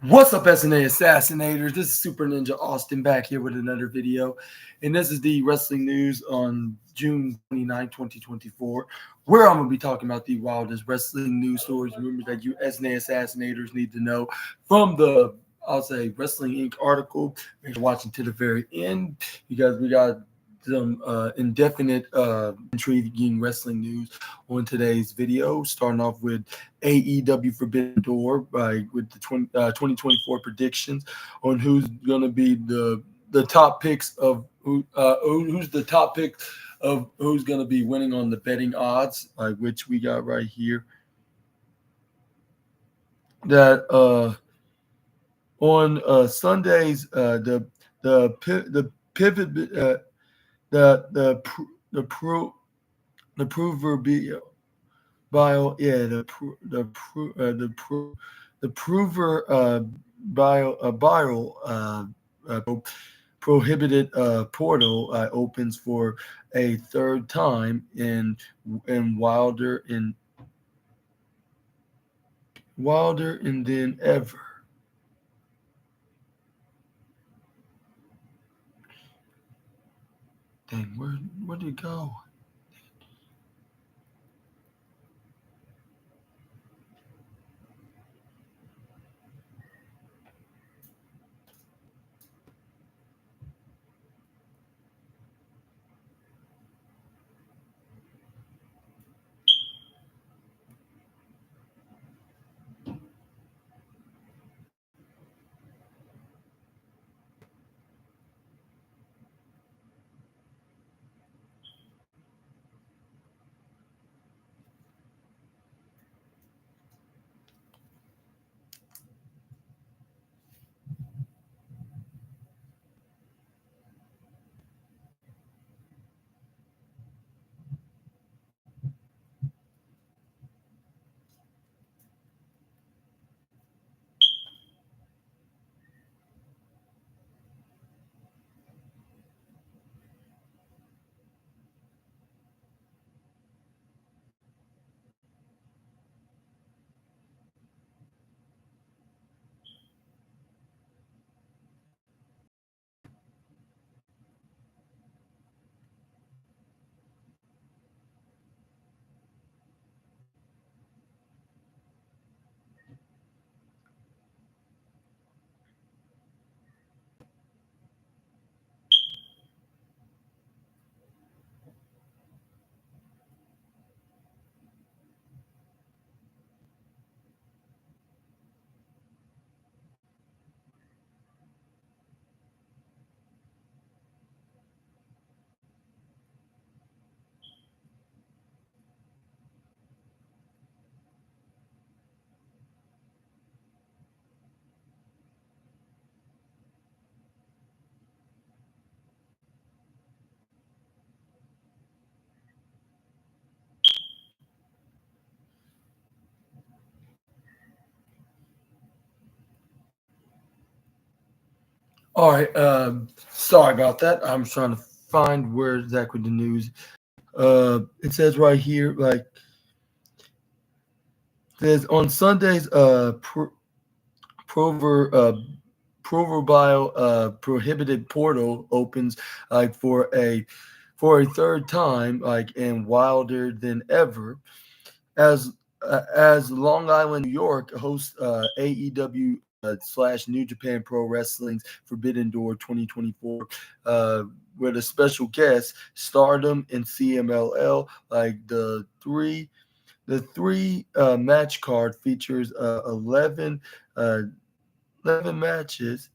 What's up, SNA Assassinators? This is Super Ninja Austin back here with another video. And this is the wrestling news on June 29, 2024, where I'm going to be talking about the wildest wrestling news stories. Remember that you SNA Assassinators need to know from the, I'll say, Wrestling Inc. article. Make sure you're watching to the very end because we got some indefinite, intriguing wrestling news on today's video. Starting off with AEW Forbidden Door with the 2024 predictions on who's going to be the top picks of who's the top pick of who's going to be winning on the betting odds, which we got right here. That on Sundays, the pivot the pro the proverbial bio the prover bio prohibited portal opens for a third time in Wilder and then ever. Dang, where did it go? All right. Sorry about that. I'm trying to find where exactly the news. It says right here, says on Sundays, prover proverbial prohibited portal opens for a third time, and wilder than ever, as Long Island, New York hosts AEW slash New Japan Pro Wrestling's Forbidden Door 2024, with a special guest, Stardom and CMLL. The three match card features 11 matches.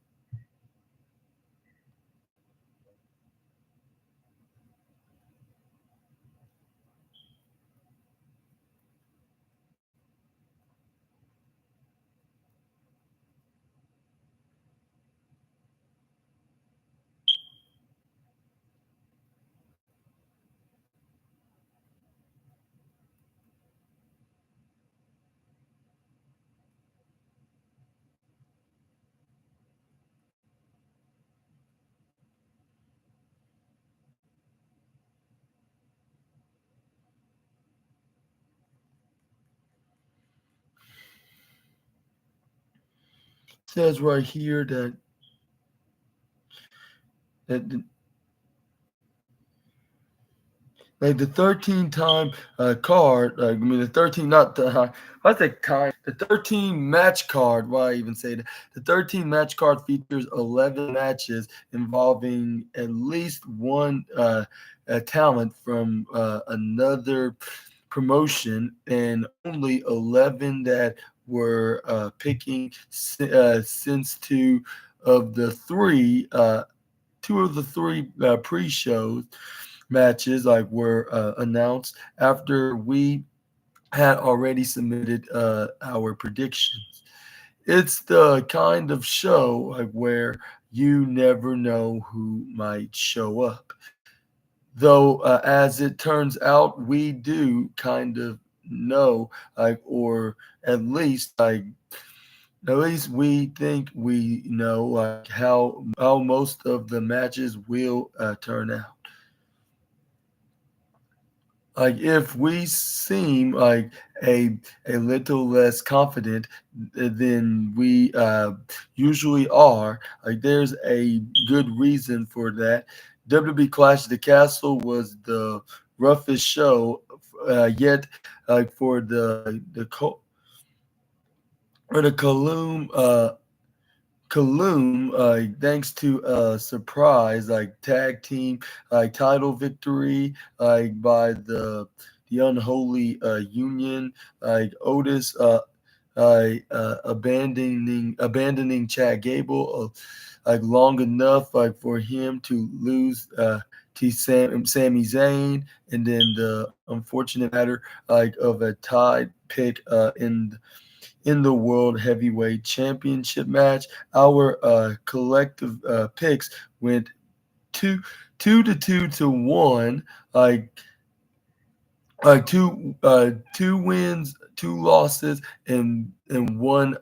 says right here that like the 13-time card, I mean the 13, not the I think time, the 13 match card. Why I even say that? The 13 match card features 11 matches involving at least one talent from another promotion, and only 11 that were picking since two of the three pre-shows matches like were announced after we had already submitted our predictions. It's the kind of show like where you never know who might show up. Though, as it turns out, we do kind of know, like, or at least we think we know, like how most of the matches will turn out. Like if we seem like a little less confident than we usually are, like there's a good reason for that. WWE Clash of the Castle was the roughest show yet, like for the Kaloom, thanks to a surprise like tag team title victory by the unholy union, like Otis abandoning Chad Gable like long enough like for him to lose to Sami Zayn, and then the unfortunate matter like of a tied pick in the World Heavyweight Championship match. Our collective picks went two, 2-2 to 1, like two wins, two losses, and one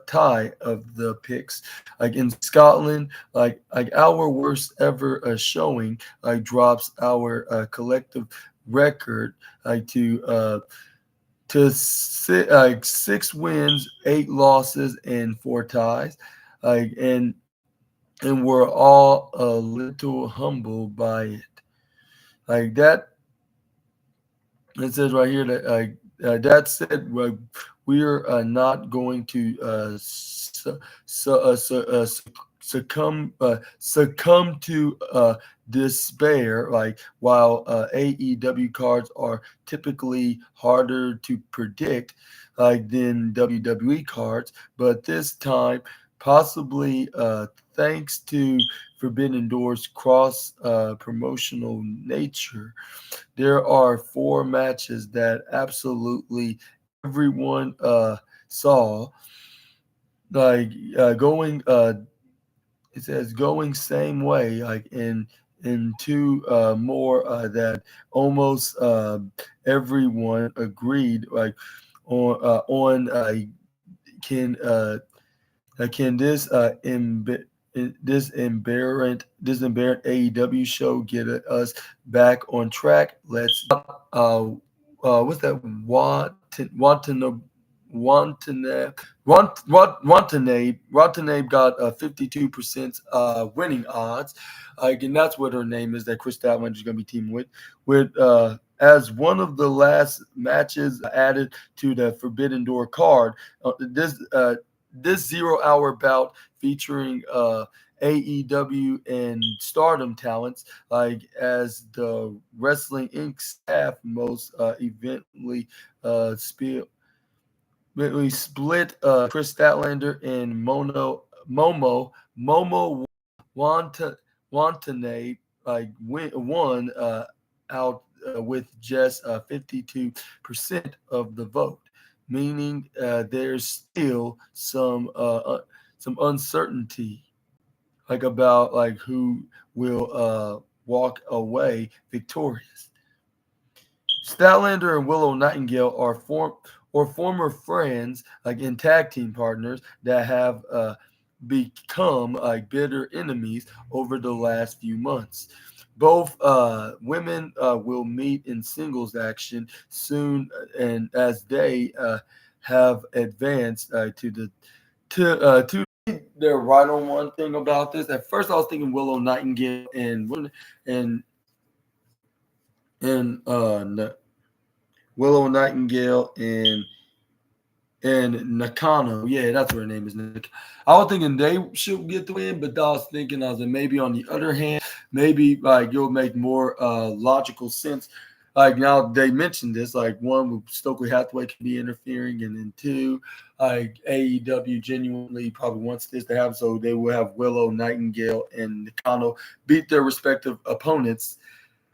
tie of the picks. Like in Scotland, like our worst ever showing, like drops our collective record like to six wins, eight losses, and four ties. Like and we're all a little humbled by it. Like that, it says right here that that said, we're not going to succumb to despair. Like while AEW cards are typically harder to predict, like than WWE cards, but this time possibly thanks to Forbidden Doors cross promotional nature, there are four matches that absolutely everyone saw. Like going, it says going same way, like in two more that almost everyone agreed, like on can can this AEW show get us back on track? Let's what's that? Watanabe got 52% winning odds. And that's what her name is that Chris Statlander is going to be teaming with as one of the last matches added to the Forbidden Door card. This 0 hour bout featuring AEW and Stardom talents, like as the Wrestling Inc. staff most eventually split Chris Statlander and Momo Watanabe won out with just 52% of the vote, meaning there's still some uncertainty like about like who will walk away victorious. Statlander and Willow Nightingale are former friends, like in tag team partners that have become like bitter enemies over the last few months. Both women will meet in singles action soon, and as they have advanced to they're right on one thing about this. At first, I was thinking Willow Nightingale and Willow Nightingale and Nakano. Yeah, that's what her name is. Nick. I was thinking they should get the win, but I was like, maybe on the other hand, maybe like it'll make more logical sense. Like now they mentioned this, like one, Stokely Hathaway can be interfering, and then two, like AEW genuinely probably wants this to happen, so they will have Willow Nightingale and Nakano beat their respective opponents.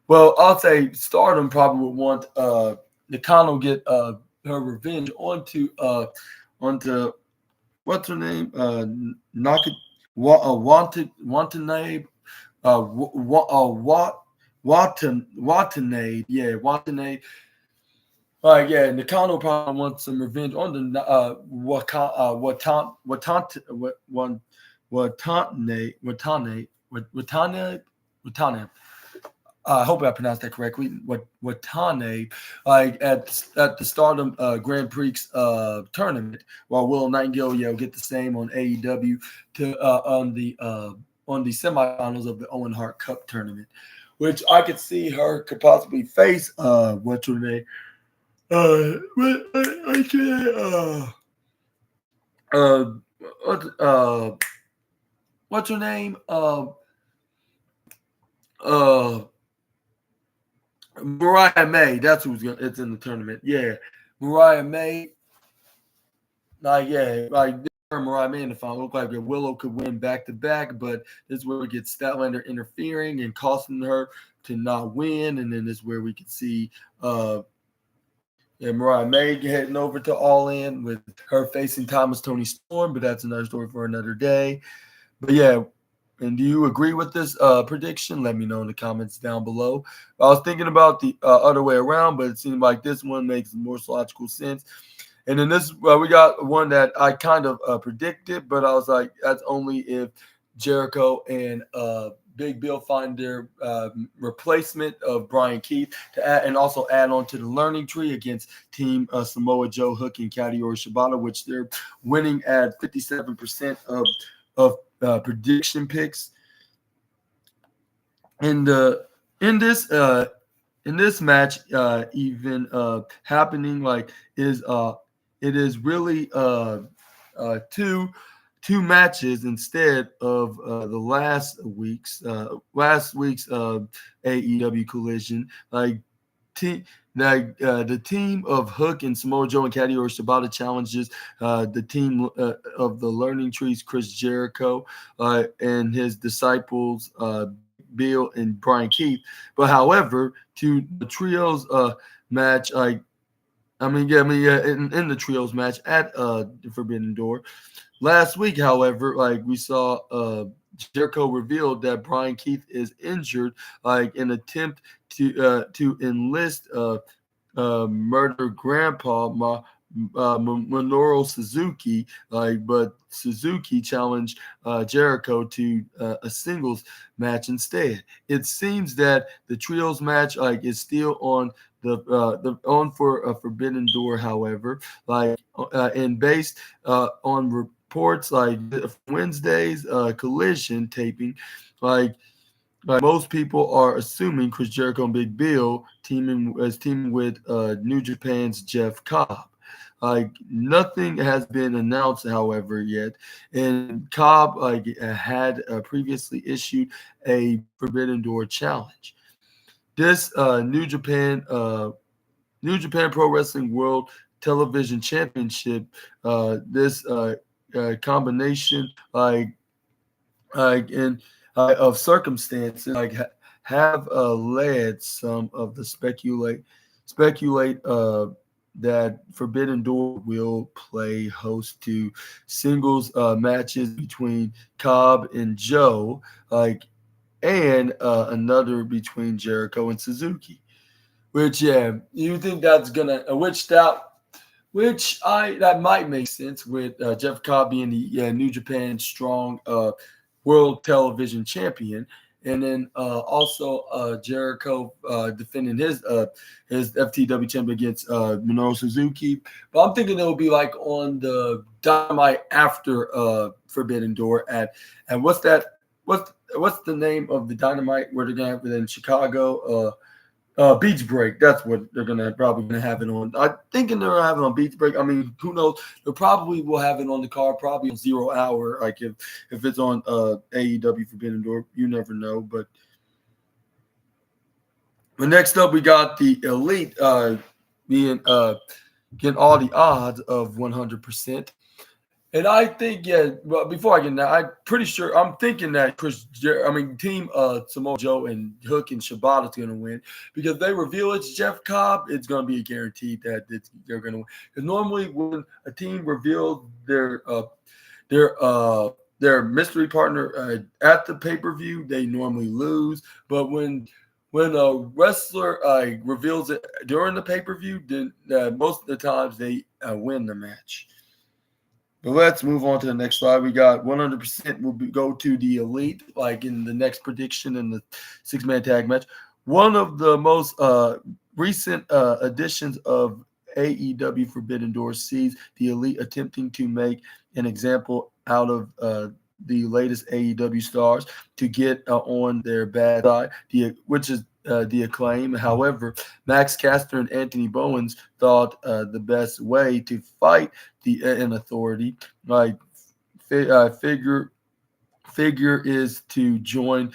Well, I'll say Stardom probably would want Nakano get her revenge onto what's her name? Naka Watanabe Watanabe. Yeah, Watanabe. Yeah, Nakano probably wants some revenge on the Watanabe. I hope I pronounced that correctly. Watane, like at the Stardom Grand Prix tournament, while Will Nightingale will get the same on AEW to on the semifinals of the Owen Hart Cup tournament, which I could see her could possibly face what's her name? I can't what's her name? Mariah May, that's who's gonna. It's in the tournament. Yeah, Mariah May. Like Mariah May in the final. Look like Willow could win back to back, but this is where we get Statlander interfering and costing her to not win, and then this is where we can see Mariah May heading over to All In with her facing Thomas Tony Storm, but that's another story for another day. But yeah. And do you agree with this prediction? Let me know in the comments down below. I was thinking about the other way around, but it seemed like this one makes more logical sense. And then this, we got one that I kind of predicted, but I was like, that's only if Jericho and Big Bill find their replacement of Brian Keith to add, and also add on to the learning tree against Team Samoa Joe, Hook, and Katsuyori Shibata, which they're winning at 57% of prediction picks. And in this match, even happening, like it is really two matches instead of the last week's AEW Collision. Like the team of Hook and Samoa Joe and Katsuyori Shibata challenges the team of the Learning Trees, Chris Jericho and his disciples, Bill and Brian Keith. But however, to the trios match, in the trios match at Forbidden Door last week, however, like we saw Jericho revealed that Brian Keith is injured, like in attempt to enlist murder grandpa Minoru Suzuki, but Suzuki challenged Jericho to a singles match instead. It seems that the trios match is still on for a Forbidden Door, however, and based on reports like Wednesday's Collision taping, most people are assuming Chris Jericho and Big Bill teaming with New Japan's Jeff Cobb. Nothing has been announced, however, yet. And Cobb had previously issued a Forbidden Door challenge. This New Japan Pro Wrestling World Television Championship, this combination of circumstances have led some of the speculate that Forbidden Door will play host to singles matches between Cobb and Joe, and another between Jericho and Suzuki. Which you think that's gonna that might make sense with Jeff Cobb being the New Japan Strong World Television Champion, and then also Jericho defending his FTW champion against Minoru Suzuki. But I'm thinking it'll be like on the Dynamite after Forbidden Door and what's the name of the Dynamite where they're gonna have it in Chicago? Beach Break. That's what they're probably gonna have it on. I'm thinking they're having on Beach Break. I mean, who knows? They probably will have it on the card, probably on 0 hour. Like if it's on AEW Forbidden Door, you never know. But next up, we got the Elite being getting all the odds of 100%. And I think, yeah, well, before I get into that, I'm pretty sure, I'm thinking that Team Samoa Joe and Hook and Shibata is going to win because they reveal it's Jeff Cobb, it's going to be guaranteed that they're going to win. Because normally when a team reveals their their mystery partner at the pay-per-view, they normally lose. But when a wrestler reveals it during the pay-per-view, then most of the times they win the match. But let's move on to the next slide. We got 100% will go to the Elite, like in the next prediction in the six-man tag match. One of the most recent additions of AEW Forbidden Door sees the Elite attempting to make an example out of the latest AEW stars to get on their bad side, which is the Acclaim. However, Max Caster and Anthony Bowens thought the best way to fight an authority figure is to join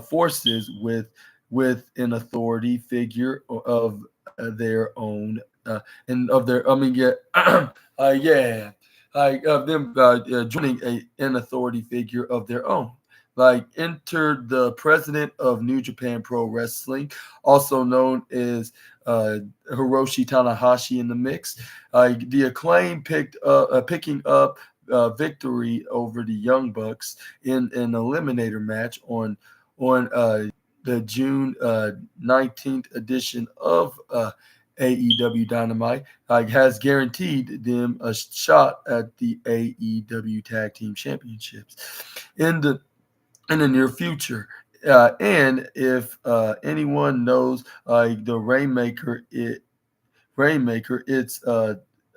forces with an authority figure of their own and of their. I mean, yeah, yeah, of them joining an authority figure of their own. Like enter the president of New Japan Pro Wrestling, also known as Hiroshi Tanahashi, in the mix. The Acclaim picking up victory over the Young Bucks in an eliminator match on the June 19th edition of AEW Dynamite, has guaranteed them a shot at the AEW Tag Team Championships in the near future. And if anyone knows the Rainmaker, it's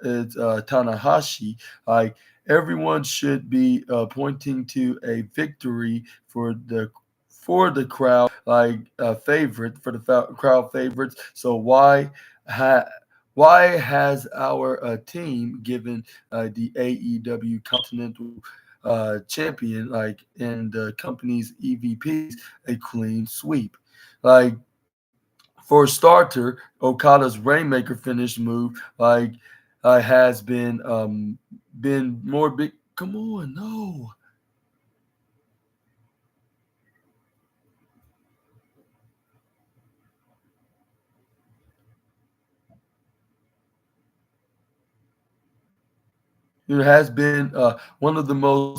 Tanahashi. Like everyone should be pointing to a victory for the crowd, favorite for the crowd favorites. So why has our team given the AEW Continental champion, and the company's EVPs, a clean sweep? Like for a starter, Okada's Rainmaker finish move has been more big. Come on, no. It has been one of the most